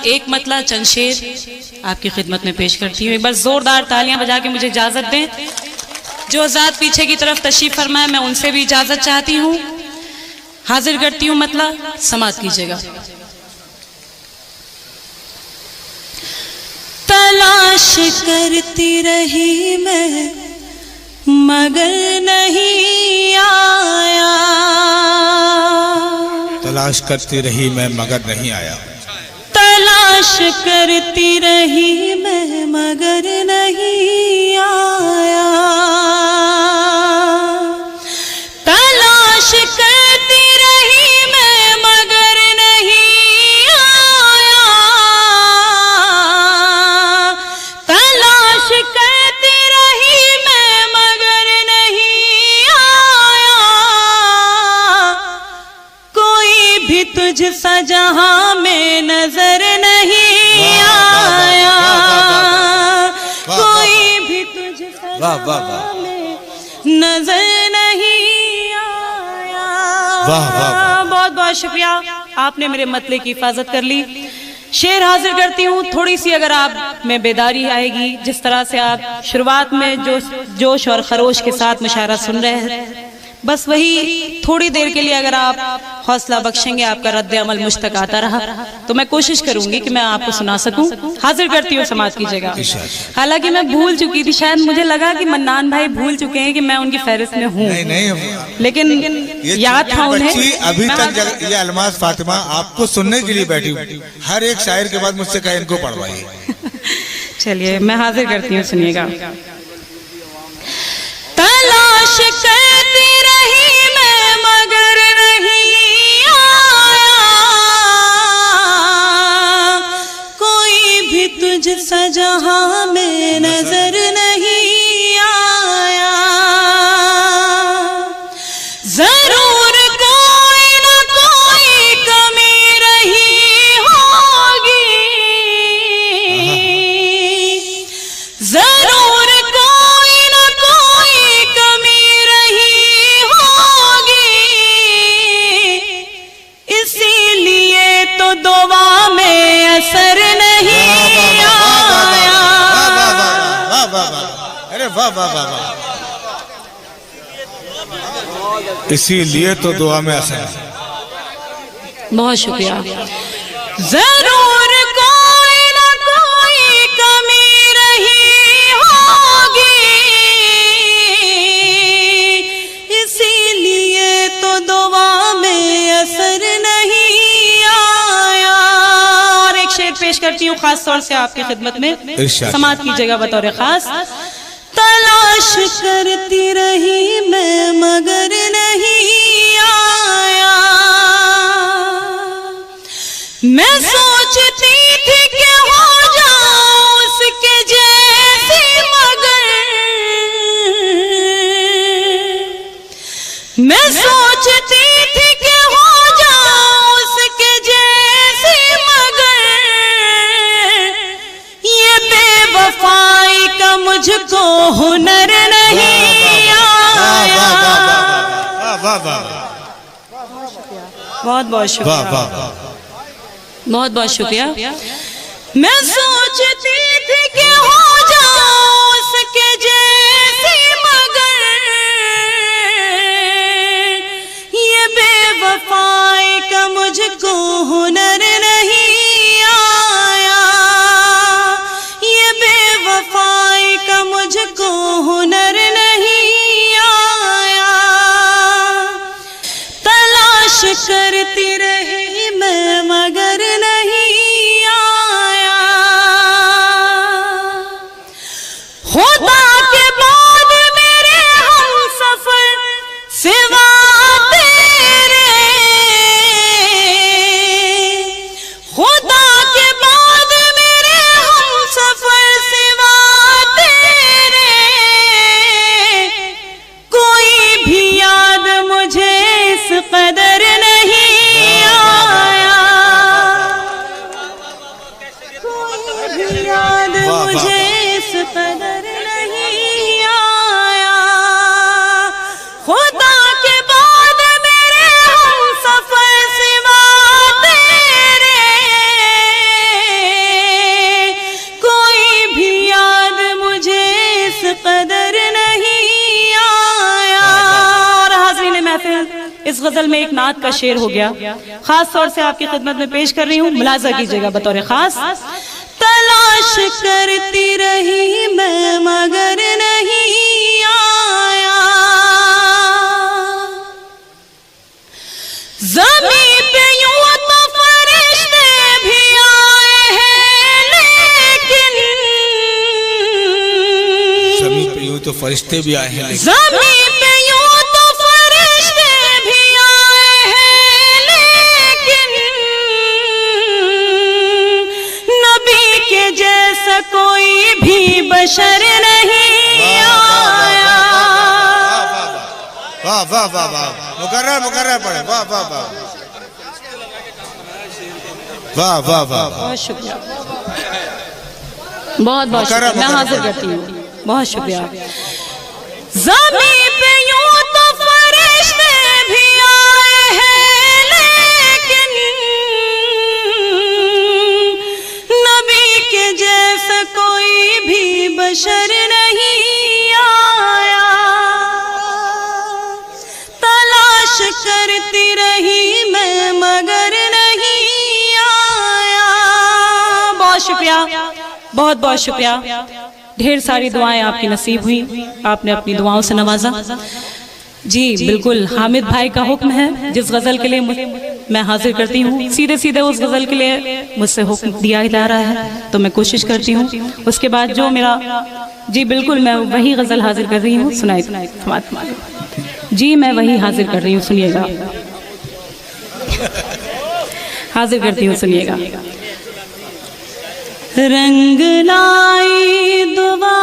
ایک مطلع چند شعر آپ کی خدمت میں پیش کرتی ہوں. ایک بار زوردار تالیاں بجا کے مجھے اجازت دیں. جو حضرات پیچھے کی طرف تشریف فرمائے میں ان سے بھی اجازت چاہتی ہوں. حاضر کرتی ہوں مطلع، سماعت کیجیے گا. تلاش کرتی رہی میں مگر نہیں آیا. تلاش کرتی رہی میں مگر نہیں آیا. تلاش کرتی رہی میں مگر نہیں آیا. تلاش کرتی رہی میں مگر نہیں آیا. تلاش کرتی رہی میں مگر نہیں آیا. کوئی بھی تجھ سا جہاں میں نظر نہیں آیا. کوئی بھی تجھ سا جہاں میں نظر نہیں آیا. بہت بہت شکریہ، آپ نے میرے مطلع کی حفاظت کر لی. شعر حاضر کرتی ہوں. تھوڑی سی اگر آپ میں بیداری آئے گی، جس طرح سے آپ شروعات میں جوش اور خروش کے ساتھ مشاعرہ سن رہے ہیں، بس وہی تھوڑی دیر کے لیے اگر آپ حوصلہ بخشیں گے، آپ کا رد عمل مجھ تک آتا رہا تو میں کوشش کروں گی کہ میں آپ کو سنا سکوں. حاضر کرتی ہوں، سماعت کیجیے گا. حالانکہ میں بھول چکی تھی، شاید مجھے لگا کہ منان بھائی بھول چکے ہیں کہ میں ان کی فہرست میں ہوں، لیکن یاد تھا انہیں. ابھی تک یہ الماس فاطمہ آپ کو سننے کے لیے بیٹھی ہوں. ہر ایک شاعر کے بعد مجھ سے کہا ان کو پڑھوائیے. چلیے میں حاضر کرتی ہوں، سنیے گا. تلاش کرتی رہی میں مگر نہیں آیا. کوئی بھی تجھ سا جہاں میں نظر نہیں آیا. ضرور کوئی نہ کوئی کمی رہی ہوگی. ضرور کوئی نہ کوئی کمی رہی ہوگی. اسی لیے تو دعا میں اثر نہیں آیا. ارے واہ واہ واہ واہ. اسی لیے تو دعا میں اثر ہے. بہت شکریہ. ضرور کوئی نہ کوئی کمی رہی ہوگی. اسی لیے تو دعا میں اثر نہیں آیا. اور ایک شعر پیش کرتی ہوں خاص طور سے آپ کی خدمت میں، سماعت کیجیے گا بطور خاص. تلاش کرتی رہی میں مگر نہیں آیا. میں سوچتی تھی کہ ہو جاؤں اس کے جیسی، مگر میں سوچتی تھی کہ ہو جاؤں اس کے جیسی، مگر یہ بے وفائی کا مجھ کو ہنر نہیں آیا. بہت بہت شکریہ، بہت بہت شکریہ. میں سوچتی تھی کہ ہو جاؤں اس کے جیسی، مگر یہ بے وفائی کا مجھ کو ہنر نہیں آیا. یہ بے وفائی کا مجھ کو ہنر نہیں آیا. تلاش کرتی رہی میں مگر نہیں آیا. خدا کے بعد میرے ہم سفر سوا تیرے. اس غزل میں ایک نعت کا شعر ہو گیا، خاص طور سے آپ کی خدمت میں پیش کر رہی ہوں، ملاحظہ کیجئے گا بطور خاص۔ تلاش کرتی رہی میں مگر نہیں آیا، زمین پہ یوں تو فرشتے بھی آئے ہیں لیکن، زمین پہ یوں تو فرشتے بھی آئے ہیں لیکن، زمین پہ یوں تو فرشتے بھی آئے ہیں لیکن، نبی کے جیسا کوئی بھی بشر نہیں آیا۔ واہ واہ واہ واہ، مکرر پڑھے، واہ واہ واہ واہ واہ واہ، بہت شکریہ، بہت شکریہ، میں حاضر کرتی ہوں، بہت شکریہ۔ زمین پہ یوں تو فرشتے بھی آئے ہیں لیکن، نبی کے جیسا کوئی بھی بشر نہیں آیا، تلاش کرتی رہی میں مگر نہیں آیا۔ بہت شکریہ، بہت بہت شکریہ، ڈھیر ساری دعائیں آپ کی نصیب ہوئی، آپ نے اپنی دعاؤں سے نوازا۔ جی بالکل، حامد بھائی کا حکم ہے، جس غزل کے لیے میں حاضر کرتی ہوں، سیدھے سیدھے اس غزل کے لیے مجھ سے حکم دیا جا رہا ہے تو میں کوشش کرتی ہوں، اس کے بعد جو میرا، جی بالکل میں وہی غزل حاضر کر رہی ہوں، سنائے جی، میں وہی حاضر کر رہی ہوں، سنیے گا، حاضر کرتی ہوں، سنیے گا۔ رنگ لائی دعا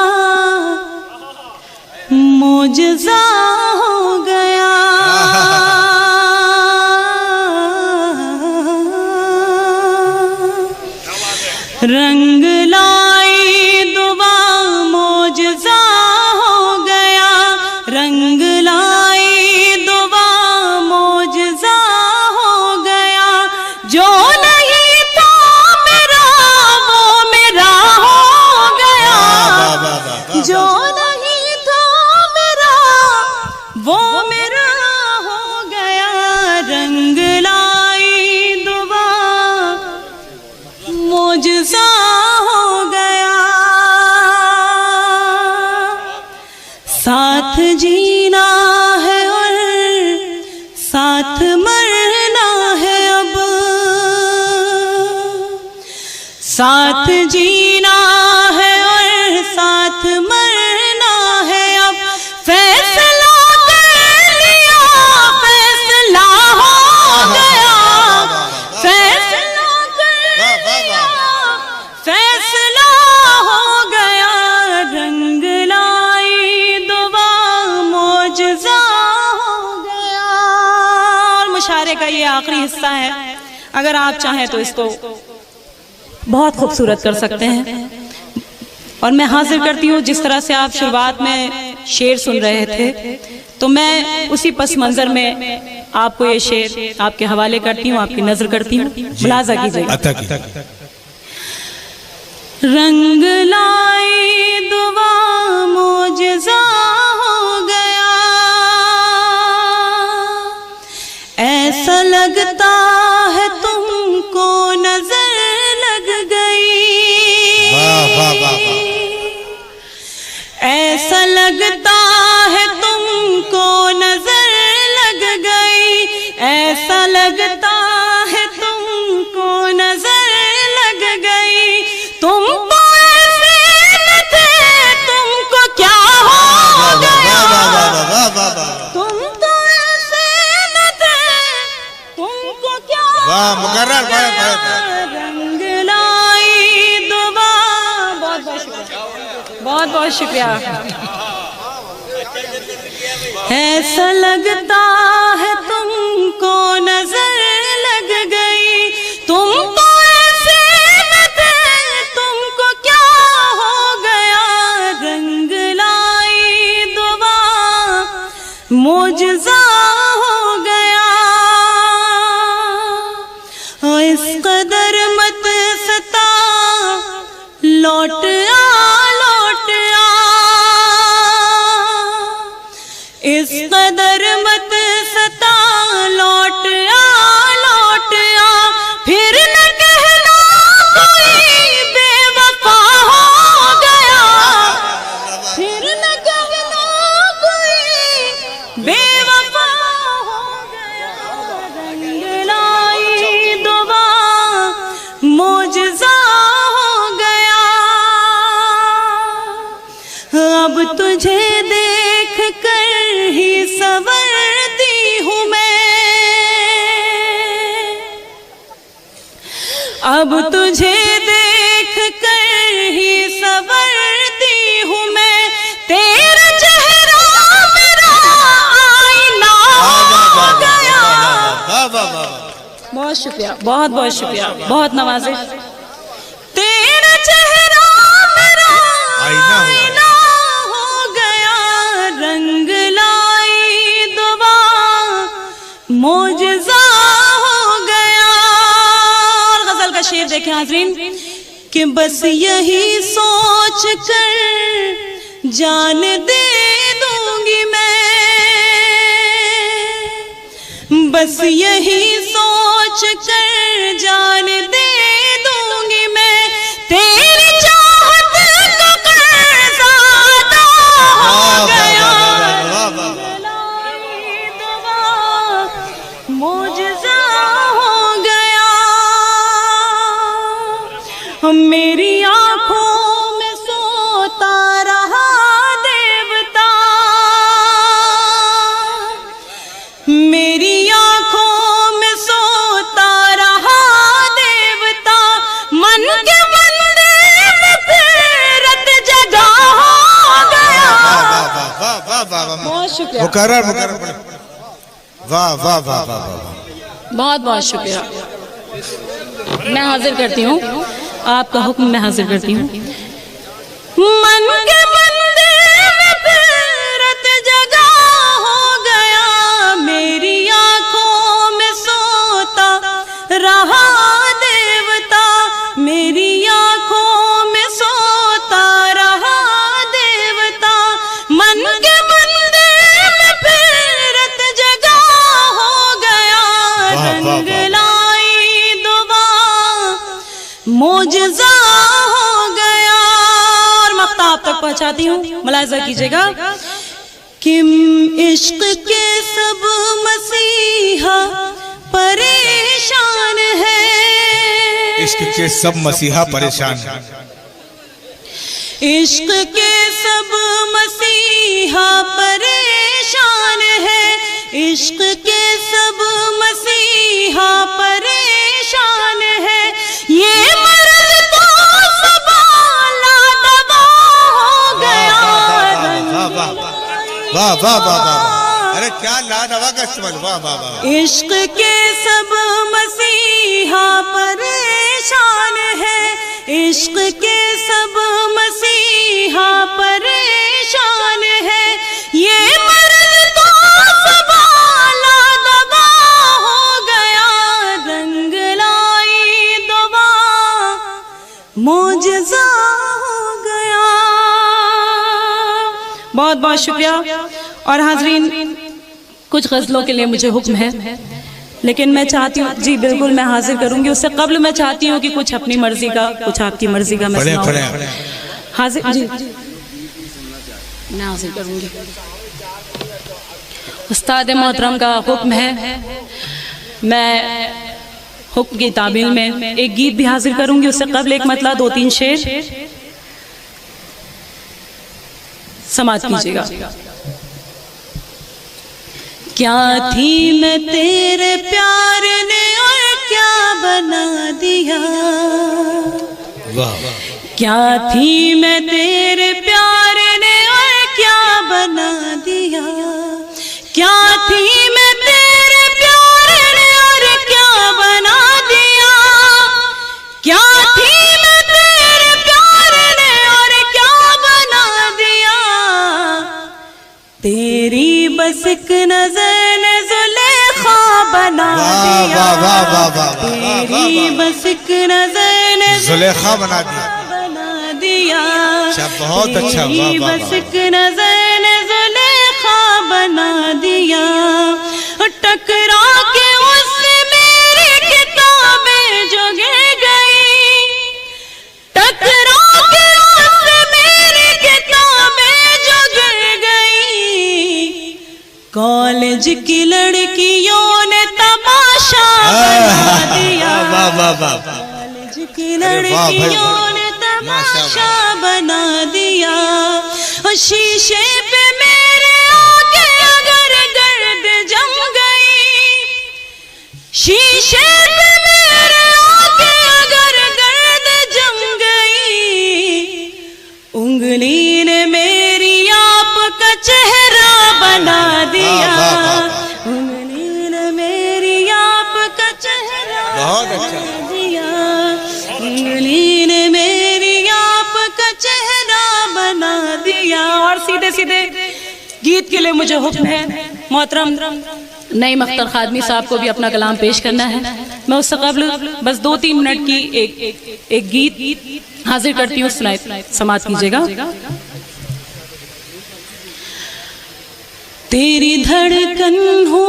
معجزہ ہو گیا، رنگ لائی دعا معجزہ ہو گیا، رنگ لائی دعا معجزہ ہو گیا، جو نہیں تھا میرا وہ میرا ہو گیا، جو نہیں تھا میرا وہ میرا ہو گیا، رنگ لائی دعا معجزہ ہو گیا، ساتھ جینا ہے اور ساتھ مرنا ہے اب، ساتھ جینا ہے اور ساتھ مرنا ہے اب، فیصلہ کر لیا فیصلہ ہو گیا، فیصلہ کر لیا فیصلہ ہو گیا، رنگ لائی دعا معجزہ ہو گیا۔ اور مشاعرے کا یہ آخری حصہ ہے، اگر آپ چاہیں تو اس کو بہت خوبصورت کر سکتے ہیں، اور میں حاضر کرتی ہوں جس طرح سے آپ شروعات میں شعر سن رہے تھے تو میں اسی پس منظر میں آپ کو یہ شعر آپ کے حوالے کرتی ہوں، آپ کی نظر کرتی ہوں، ملاحظہ کیجئے گا۔ رنگ لائی دعا معجزہ ہو گیا، ایسا لگتا ہے تم کو نظر لگ گئی، ایسا لگتا ہے تم کو نظر لگ گئی، ایسا لگتا ہے تم کو نظر لگ گئی، تم تو ایسے نہ تھے تم کو کیا ہو گیا، تم تو ایسے نہ تھے تم کو کیا ہو گیا، رنگ لائی دعا۔ بہت بہت شکریہ۔ ایسا لگتا ہے تم کو نظر لگ گئی، تم تو ایسے نہ تھے تم کو کیا ہو گیا، رنگ لائی دعا معجزہ ہو گیا، اس قدر مت ستا لوٹ اس قدر مت ستا معجزہ ہو گیا. اب تجھے دیکھ کر ہی سنورتی ہوں میں, اب تجھے دیکھ کر ہی سنورتی ہوں میں. تیرا چہرہ میرا آئینہ ہو گیا. بہت شکریہ, بہت بہت شکریہ, بہت نوازش. تیرا چہرہ میرا آئینہ ہو گیا, رنگ لائی دعا معجزہ ہو گیا. اور غزل کا شعر دیکھیں حاضرین کہ بس یہی سوچ کر جان دے دوں گی میں, بس یہی سوچ کر جان دے دوں گی میں. تیری چاہت کو قرض ادا ہو گیا, لائی دعا معجزہ ہو گیا. میری آنکھوں میں سوتا رہا دیوتا, میری آنکھوں میں سوتا رہا دیوتا. من کے مندر میں پھرت جگہ ہو گیا. بہت شکریہ, واہ واہ واہ واہ, بہت بہت شکریہ. میں حاضر کرتی ہوں, آپ کا حکم میں حاضر کرتی ہوں. من کے مندر میں پھرت جگہ ہو گیا, میری آنکھوں میں سوتا رہا دیوتا, میری آنکھوں میں سوتا رہا دیوتا. من کے مندر میں پھرت جگہ ہو گیا, رنگ لائی دعا معجزہ ہو گیا. اور مقطع آپ تک پہنچاتی ہوں, ملاحظہ کیجئے گا کہ عشق کے سب مسیحا پریشان ہے, عشق کے سب مسیحا پریشان ہے, عشق کے سب مسیحا پریشان ہے, عشق کے سب مسیحا پریشان ہے. یہ مرض تو سنبھالا دوا ہو گیا, واہ واہ واہ, ارے کیا لادوا کا استعمال, واہ واہ واہ. عشق کے سب مسیحا پریشان ہے, عشق کے سب مسیحا پریشان ہے. یہ مرض تو سنبھالا دوا ہو گیا, رنگ لائی دعا معجزہ ہو گیا. بہت بہت شکریہ. اور حاضرین کچھ غزلوں کے لیے مجھے حکم ہے, لیکن میں چاہتی ہوں, جی بالکل میں حاضر کروں گی, اس سے قبل میں چاہتی ہوں کہ کچھ اپنی مرضی کا, کچھ آپ کی مرضی کا میں سناؤں. حاضر, جی میں حاضر کروں گی. استاد محترم کا حکم ہے, میں حکم کی تعمیل میں ایک گیت بھی حاضر کروں گی, اس سے قبل ایک مطلع 2-3 شعر سماعت کیجئے گا. کیا تھی میں تیرے پیار نے اور کیا بنا دیا, کیا تھی میں تیرے پیار نے اور کیا بنا دیا, کیا تھی میں تیرے پیار نے اور کیا بنا دیا, کیا تھی میں تیرے پیار نے اور کیا بنا دیا. تیری بس ایک نظر نے زلیخا بنا دیا, تیری بس ایک نظر نے زلیخا بنا دیا, بہت اچھا, تیری بس ایک نظر نے زلیخا بنا دیا. ٹکرا کے اس سے میری کتابیں جو گر گئی, ٹکرا کے اس سے میری کتابیں جو گر گئی. کالج کی لڑکیوں نے تماشا بنا دیا, کالج کی لڑکیوں نے تماشا بنا دیا، اور شیشے پہ میرے آگے اگر گرد جم گئی، شیشے پہ میرے آگے اگر گرد جم گئی، انگلی نے میری آپ کا چہرہ بنا دیا، انگلی نے میری آپ کا چہرہ بنا دیا، انگلی نے میری آپ کا چہرہ بنا دیا۔ اور سیدھے سیدھے گیت کے لیے مجھے حکم ہے محترم نعیم اختر خادمی صاحب کو بھی اپنا کلام پیش کرنا ہے۔ میں اس سے قبل بس 2-3 منٹ کی ایک گیت حاضر کرتی ہوں، سماعت کیجیے گا۔ تیری دھڑکن ہو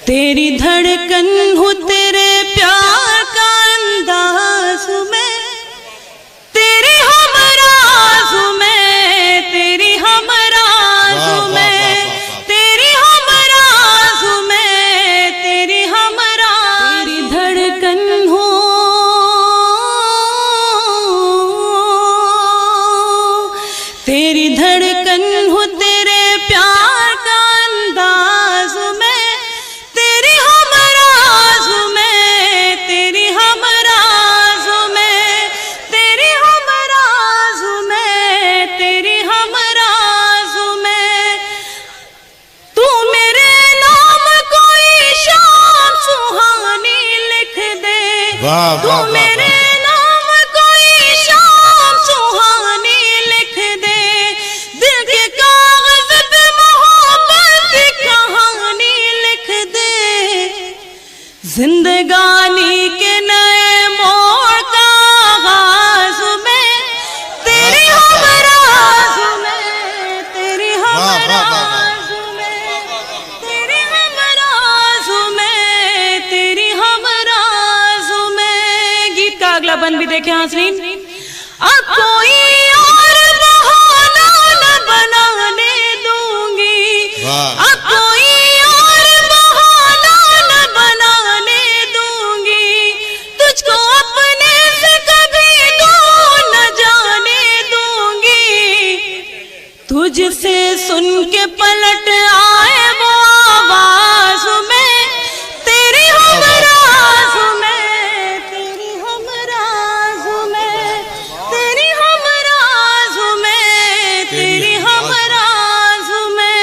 تیری دھڑکن ہو تیرے پیار کا انداز میں، تیری ہمراز میں، تیری ہمراز میں، تیری ہمراز میں، تیری ہمراز، تیری دھڑکن ہو تیری دھڑکن ہو تیرے پیار کا انداز میں، تیری ہمراز میں، تیری ہمراز میں، تیری ہمراز میں، تیری ہمراز میں، تو میرے نام کوئی شام سہانی لکھ دے، تو میرے نام کوئی شام سہانی لکھ دے، دل کے کاغذ پہ محبت کی کہانی لکھ دے، زندگانی کے نئے موڑ کا آغاز میں، تیری ہمراز میں، تیری ہمراز میں، تیری ہمراز میں، تیری ہمراز میں۔ گیت کا اگلا بند بھی دیکھیں حاضرین۔ اب کوئی اور بہانہ نہ بنانے دوں گی، اب کوئی اور بہانہ نہ بنانے دوں گی، تجھ کو اپنے سے کبھی دور نہ جانے دوں گی، تجھ سے سن کے پلٹ آئے وہ آواز میں، تیری ہمراز میں، تیری ہمراز میں، تیری ہمراز میں، تیری ہمراز میں،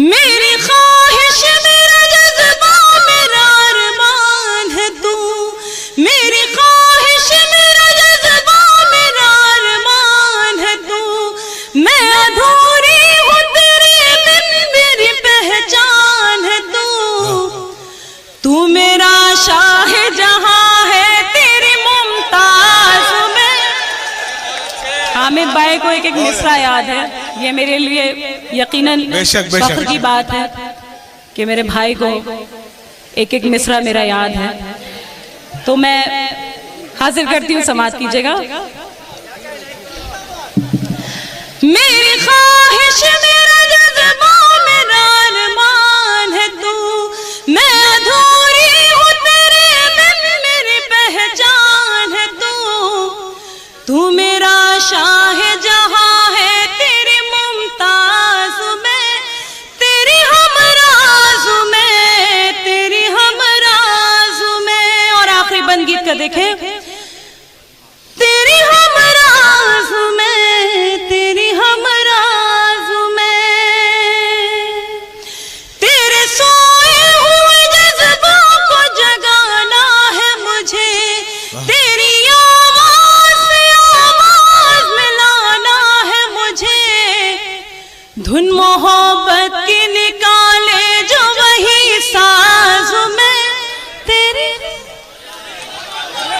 میری خواہش میرا جذبہ میرا ارمان ہے تو، میری خواہش میرا جذبہ میرا ارمان ہے تو، میں ادھوری ہوں تیری بن میری پہچان ہے تو میرا شاہ جہاں ہے تیری ممتاز میں۔ حامد بھائی کو ایک مصرع یاد ہے، یہ میرے لیے یقیناً فخر کی بات ہے کہ میرے بھائی کو ایک مصرع میرا یاد ہے، تو میں حاضر کرتی ہوں، سماعت کیجیے گا۔ میری خواہش میرا جذبہ میرا ارمان ہے تو، میں ادھوری ہوں تیرے بن میری پہچان ہے تو میرا شاہ جہاں ہے تیری ممتاز میں، تیری ہمراز میں، تیری ہمراز میں۔ اور آخری بند گیت کا دیکھیں، تیری ہمراز میں، تیری ہمراز میں، تیرے سوئے ہوئے جذبوں کو جگانا ہے مجھے، تیری آواز سے آواز ملانا ہے مجھے، دھن محبت